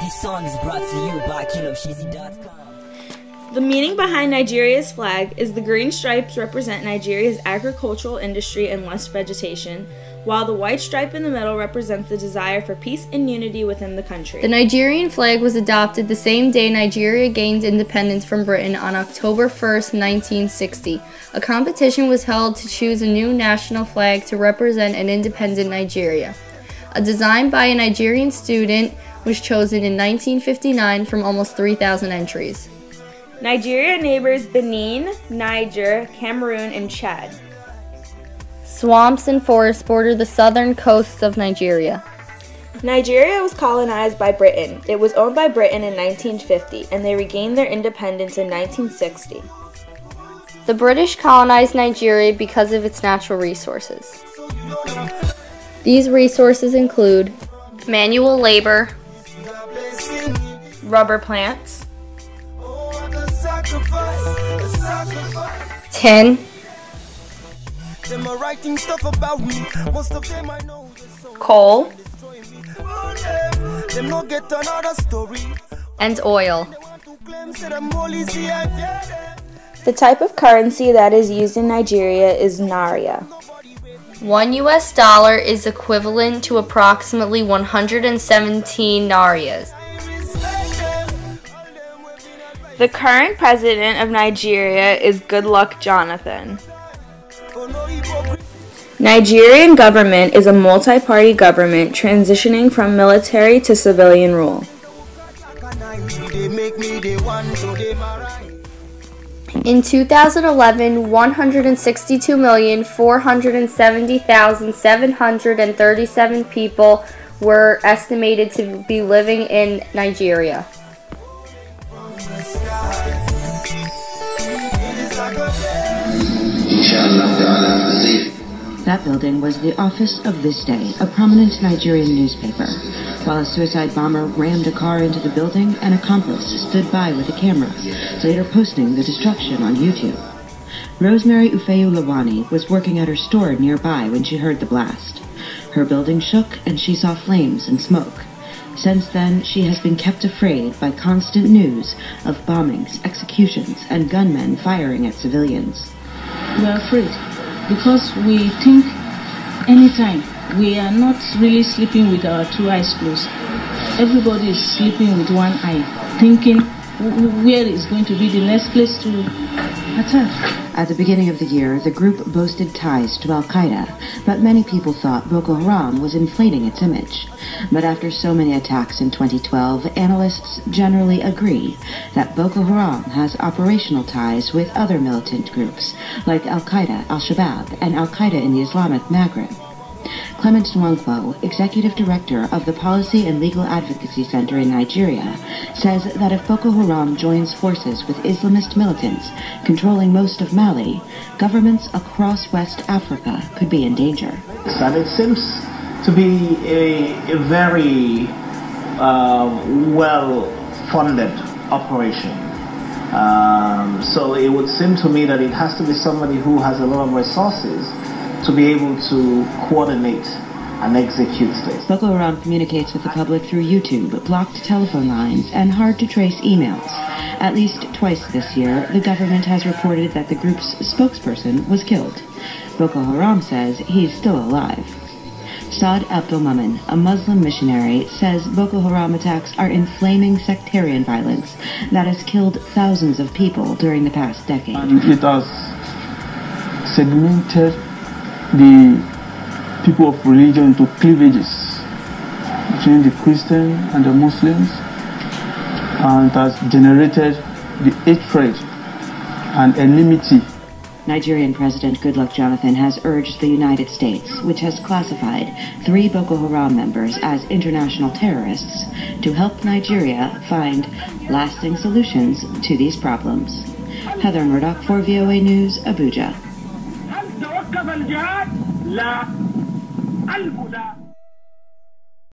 This song is brought to you by KillOfSheezy.com. The meaning behind Nigeria's flag is the green stripes represent Nigeria's agricultural industry and lush vegetation, while the white stripe in the middle represents the desire for peace and unity within the country. The Nigerian flag was adopted the same day Nigeria gained independence from Britain on October 1st, 1960. A competition was held to choose a new national flag to represent an independent Nigeria. A design by a Nigerian student was chosen in 1959 from almost 3,000 entries. Nigeria neighbors Benin, Niger, Cameroon, and Chad. Swamps and forests border the southern coasts of Nigeria. Nigeria was colonized by Britain. It was owned by Britain in 1950, and they regained their independence in 1960. The British colonized Nigeria because of its natural resources. These resources include manual labor, rubber plants, tin, coal, and oil. The type of currency that is used in Nigeria is Naira. $1 is equivalent to approximately 117 Narias. The current president of Nigeria is Goodluck Jonathan. Nigerian government is a multi-party government transitioning from military to civilian rule. In 2011, 162,470,737 people were estimated to be living in Nigeria. That building was the office of This Day, a prominent Nigerian newspaper. While a suicide bomber rammed a car into the building, an accomplice stood by with a camera, later posting the destruction on YouTube. Rosemary Ufeyu-Lawani was working at her store nearby when she heard the blast. Her building shook and she saw flames and smoke. Since then, she has been kept afraid by constant news of bombings, executions, and gunmen firing at civilians. We are afraid because we think anytime we are not really sleeping with our two eyes closed. Everybody is sleeping with one eye, thinking where is going to be the next place to attack. At the beginning of the year, the group boasted ties to Al-Qaeda, but many people thought Boko Haram was inflating its image. But after so many attacks in 2012, analysts generally agree that Boko Haram has operational ties with other militant groups, like Al-Qaeda, Al-Shabaab, and Al-Qaeda in the Islamic Maghreb. Clement Nwankwo, executive director of the Policy and Legal Advocacy Center in Nigeria, says that if Boko Haram joins forces with Islamist militants controlling most of Mali, governments across West Africa could be in danger. And it seems to be a very well-funded operation. So it would seem to me that it has to be somebody who has a lot of resources to be able to coordinate and execute this. Boko Haram communicates with the public through YouTube, blocked telephone lines, and hard-to-trace emails. At least twice this year, the government has reported that the group's spokesperson was killed. Boko Haram says he's still alive. Saad Abdul-Mumin, a Muslim missionary, says Boko Haram attacks are inflaming sectarian violence that has killed thousands of people during the past decade. And it has segmented the people of religion into cleavages between the Christian and the Muslims, and has generated the hatred and enmity. Nigerian President Goodluck Jonathan has urged the United States, which has classified 3 Boko Haram members as international terrorists, to help Nigeria find lasting solutions to these problems. Heather Murdoch for VOA News, Abuja.